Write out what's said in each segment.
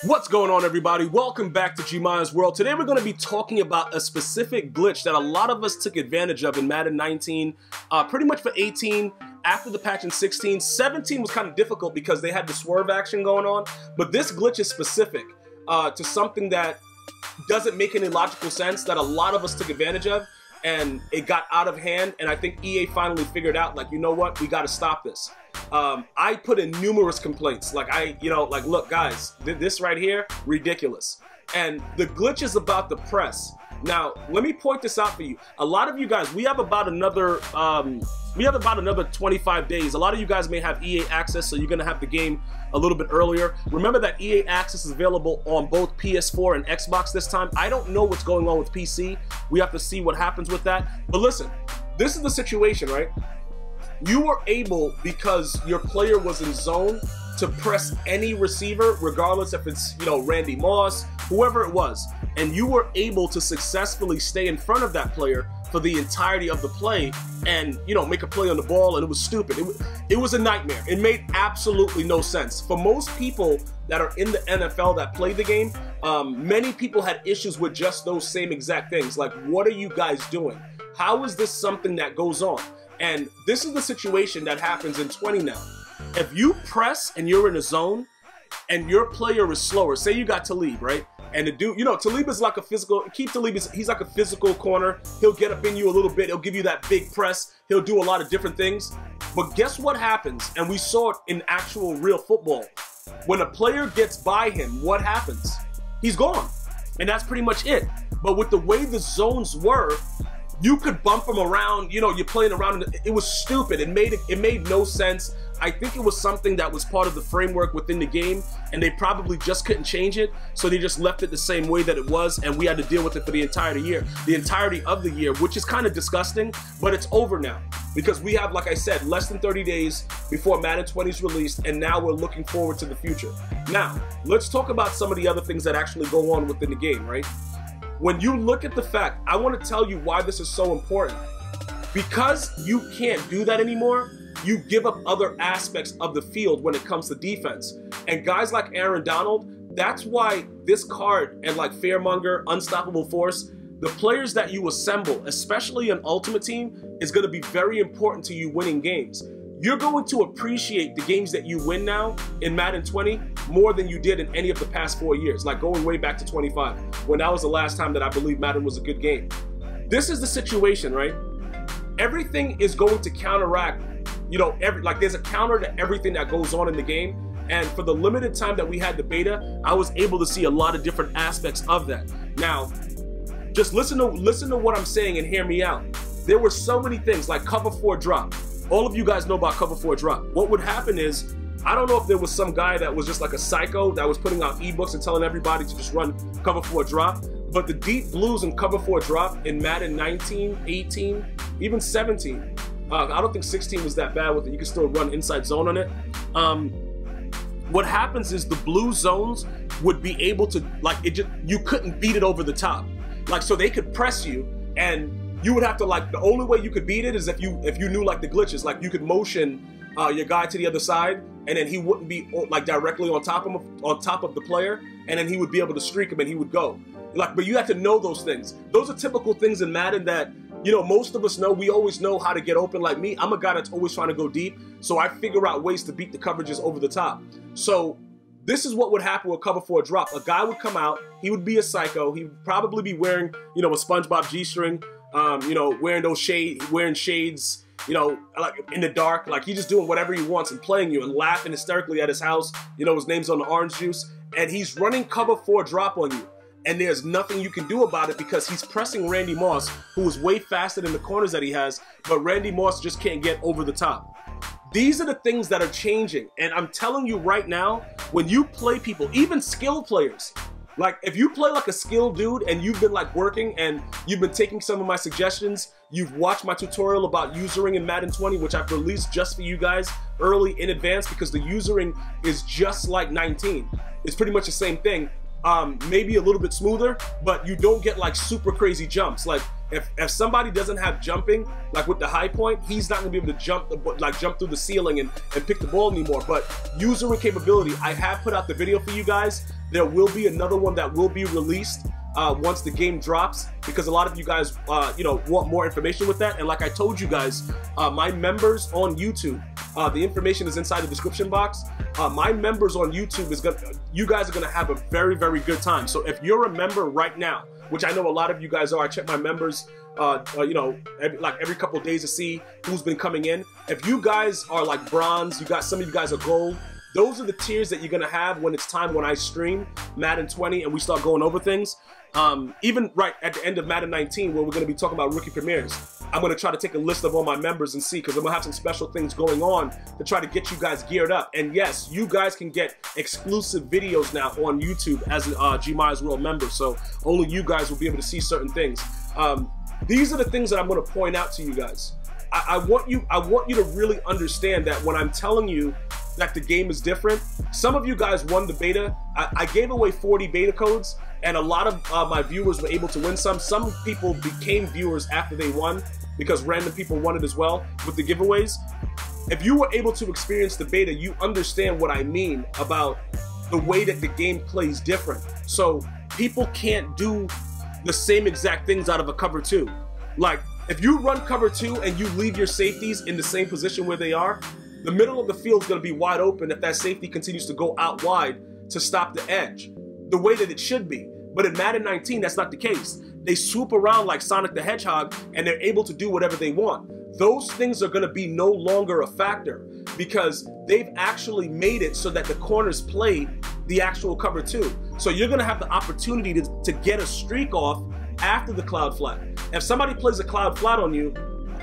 What's going on, everybody? Welcome back to GmiasWorld. Today we're going to be talking about a specific glitch that a lot of us took advantage of in Madden 19, pretty much for 18, after the patch in 16. 17 was kind of difficult because they had the swerve action going on, but this glitch is specific to something that doesn't make any logical sense that a lot of us took advantage of, and it got out of hand, and I think EA finally figured out, like, you know what, we got to stop this. I put in numerous complaints, look guys, this right here, ridiculous. And the glitch is about the press. Now, let me point this out for you. A lot of you guys, we have about another 25 days. A lot of you guys may have EA access, so you're gonna have the game a little bit earlier. Remember that EA access is available on both PS4 and Xbox this time. I don't know what's going on with PC. We have to see what happens with that. But listen, this is the situation, right? You were able, because your player was in zone, to press any receiver, regardless if it's, Randy Moss, whoever it was, and you were able to successfully stay in front of that player for the entirety of the play and, make a play on the ball, and it was stupid. It was a nightmare. It made absolutely no sense. For most people that are in the NFL that play the game, many people had issues with just those same exact things. Like, what are you guys doing? How is this something that goes on? And this is the situation that happens in 20 now. If you press and you're in a zone and your player is slower, say you got Talib, right? And the dude, Talib is like a physical, he's like a physical corner. He'll get up in you a little bit. He'll give you that big press. He'll do a lot of different things. But guess what happens? And we saw it in actual real football. When a player gets by him, what happens? He's gone. And that's pretty much it. But with the way the zones were, you could bump him around, you're playing around. It was stupid. It made no sense. I think it was something that was part of the framework within the game, and they probably just couldn't change it, so they just left it the same way that it was, and we had to deal with it for the entirety of the year, which is kind of disgusting, but it's over now. Because we have, like I said, less than 30 days before Madden 20 is released, and now we're looking forward to the future. Now, let's talk about some of the other things that actually go on within the game, right? When you look at the fact, I want to tell you why this is so important. Because you can't do that anymore, you give up other aspects of the field when it comes to defense. And guys like Aaron Donald, that's why this card and like Fearmonger, Unstoppable Force, the players that you assemble, especially an Ultimate Team, is going to be very important to you winning games. You're going to appreciate the games that you win now in Madden 20 more than you did in any of the past 4 years, like going way back to 25, when that was the last time that I believe Madden was a good game. This is the situation, right? Everything is going to counteract, there's a counter to everything that goes on in the game. And for the limited time that we had the beta, I was able to see a lot of different aspects of that. Now, just listen to what I'm saying and hear me out. There were so many things like cover 4 drop. All of you guys know about cover 4 drop. What would happen is, I don't know if there was some guy that was just like a psycho that was putting out ebooks and telling everybody to just run cover 4 drop, but the deep blues and cover 4 drop in Madden 19, 18, even 17, I don't think 16 was that bad with it. You can still run inside zone on it. What happens is the blue zones would be able to, you couldn't beat it over the top. So they could press you, and you would have to, the only way you could beat it is if you knew the glitches. You could motion your guy to the other side, and then he wouldn't be directly on top of the player, and then he would be able to streak him and he would go. But you have to know those things. Those are typical things in Madden that, most of us know. We always know how to get open. Like me, I'm a guy that's always trying to go deep, so I figure out ways to beat the coverages over the top. So this is what would happen with cover 4 drop. A guy would come out, he would be a psycho, he would probably be wearing, a SpongeBob G-string, wearing shades, in the dark, he's just doing whatever he wants and playing you and laughing hysterically at his house. His name's on the orange juice, and he's running cover 4 drop on you. And there's nothing you can do about it because he's pressing Randy Moss, who is way faster than the corners that he has, but Randy Moss just can't get over the top. These are the things that are changing, and I'm telling you right now, when you play people, even skilled players, if you play a skilled dude and you've been working and you've been taking some of my suggestions, you've watched my tutorial about usering in Madden 20, which I've released just for you guys early in advance because the usering is just like 19. It's pretty much the same thing. Maybe a little bit smoother, but you don't get super crazy jumps. If somebody doesn't have jumping, like with the high point, he's not gonna be able to jump through the ceiling and pick the ball anymore. But user capability, I have put out the video for you guys. There will be another one that will be released once the game drops, because a lot of you guys you know, want more information with that. And like I told you guys, my members on YouTube, the information is inside the description box. My members on YouTube you guys are gonna have a very, very good time. So if you're a member right now, which I know a lot of you guys are, I check my members you know, every couple of days to see who's been coming in. If you guys are like bronze, some of you guys are gold. Those are the tiers that you're gonna have when it's time when I stream Madden 20 and we start going over things. Even right at the end of Madden 19, where we're gonna be talking about rookie premieres, I'm gonna try to take a list of all my members and see, because I'm gonna have some special things going on to try to get you guys geared up. And yes, you guys can get exclusive videos now on YouTube as a GmiasWorld member, so only you guys will be able to see certain things. These are the things that I'm gonna point out to you guys. I want you to really understand that when I'm telling you that the game is different. Some of you guys won the beta. I gave away 40 beta codes, and a lot of my viewers were able to win some. Some people became viewers after they won because random people won it as well with the giveaways. If you were able to experience the beta, you understand what I mean about the way that the game plays different. So people can't do the same exact things out of a cover 2. Like, if you run cover 2 and you leave your safeties in the same position where they are, the middle of the field is going to be wide open if that safety continues to go out wide to stop the edge, the way that it should be. But in Madden 19, that's not the case. They swoop around like Sonic the Hedgehog, and they're able to do whatever they want. Those things are going to be no longer a factor, because they've actually made it so that the corners play the actual cover 2. So you're going to have the opportunity to get a streak off after the cloud flat. If somebody plays a cloud flat on you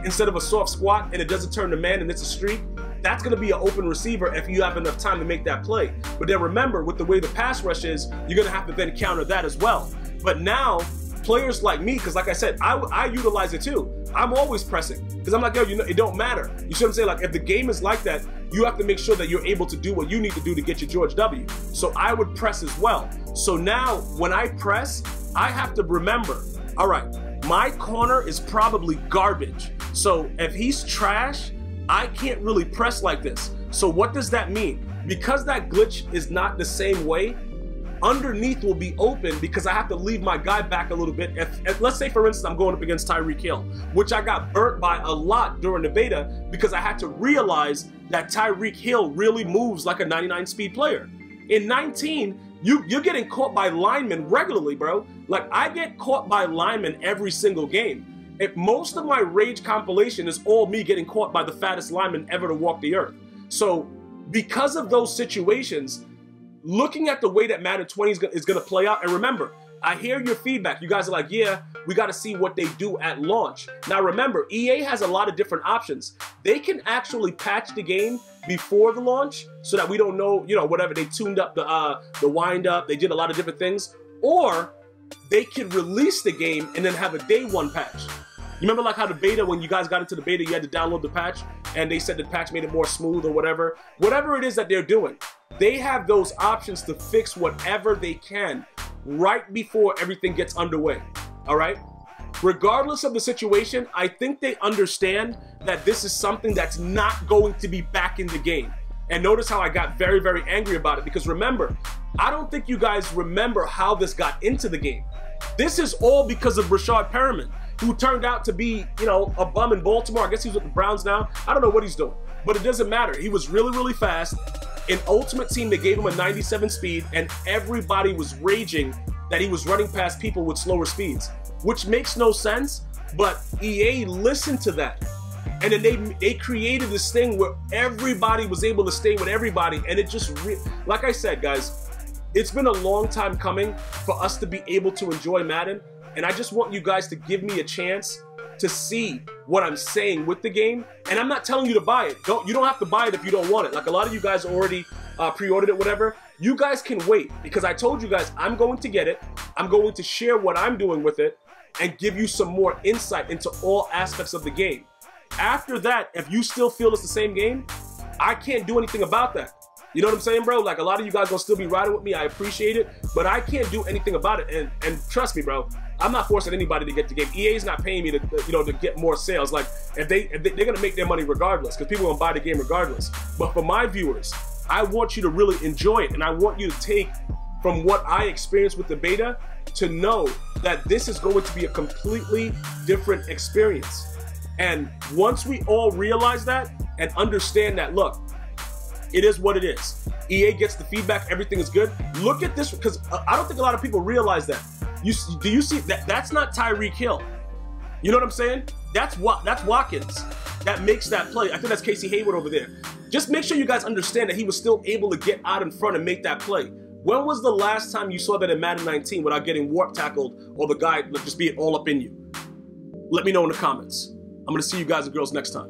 instead of a soft squat and it doesn't turn to man and it's a streak, that's going to be an open receiver if you have enough time to make that play. But then remember, with the way the pass rush is, you're going to have to then counter that as well. But now, players like me, because like I said, I utilize it too. I'm always pressing, because I'm like, yo, you know, it don't matter. You see what I'm saying? Like, if the game is like that, you have to make sure that you're able to do what you need to do to get your George W. So I would press as well. So now, when I press, I have to remember, all right, my corner is probably garbage. So if he's trash, I can't really press like this. So what does that mean? Because that glitch is not the same way, underneath will be open, because I have to leave my guy back a little bit. If let's say, for instance, I'm going up against Tyreek Hill, which I got burnt by a lot during the beta, because I had to realize that Tyreek Hill really moves like a 99 speed player. In 19, you're getting caught by linemen regularly, bro. Like, I get caught by linemen every single game. Most of my rage compilation is all me getting caught by the fattest lineman ever to walk the earth. So because of those situations, looking at the way that Madden 20 is going to play out, and remember, I hear your feedback. You guys are like, yeah, we got to see what they do at launch. Now remember, EA has a lot of different options. They can actually patch the game before the launch so that we don't know, you know, whatever, they tuned up the wind up, they did a lot of different things, or they could release the game and then have a day one patch. You remember like how the beta, when you guys got into the beta, you had to download the patch, and they said the patch made it more smooth or whatever. Whatever it is that they're doing, they have those options to fix whatever they can right before everything gets underway, all right? Regardless of the situation, I think they understand that this is something that's not going to be back in the game. And notice how I got very, very angry about it, because remember, I don't think you guys remember how this got into the game. This is all because of Rashad Perriman, who turned out to be, you know, a bum in Baltimore. I guess he's with the Browns now. I don't know what he's doing, but it doesn't matter. He was really, really fast. In Ultimate Team, they gave him a 97 speed, and everybody was raging that he was running past people with slower speeds, which makes no sense, but EA listened to that. And then they created this thing where everybody was able to stay with everybody, and it just, like I said, guys, it's been a long time coming for us to be able to enjoy Madden, and I just want you guys to give me a chance to see what I'm saying with the game. And I'm not telling you to buy it. You don't have to buy it if you don't want it. Like, a lot of you guys already pre-ordered it, whatever. You guys can wait, because I told you guys I'm going to get it. I'm going to share what I'm doing with it and give you some more insight into all aspects of the game. After that, if you still feel it's the same game, I can't do anything about that. You know what I'm saying, bro? Like, a lot of you guys gonna still be riding with me. I appreciate it, but I can't do anything about it. And trust me, bro, I'm not forcing anybody to get the game. EA's not paying me to, you know, to get more sales. Like, if they're gonna make their money regardless, because people are gonna buy the game regardless. But for my viewers, I want you to really enjoy it, and I want you to take from what I experienced with the beta to know that this is going to be a completely different experience. And once we all realize that and understand that, look, it is what it is. EA gets the feedback, everything is good. Look at this, because I don't think a lot of people realize that. Do you see that? That's not Tyreek Hill. You know what I'm saying? That's Watkins. That makes that play. I think that's Casey Hayward over there. Just make sure you guys understand that he was still able to get out in front and make that play. When was the last time you saw that in Madden 19 without getting warp tackled or the guy just being all up in you? Let me know in the comments. I'm going to see you guys and girls next time.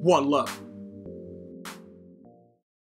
One love.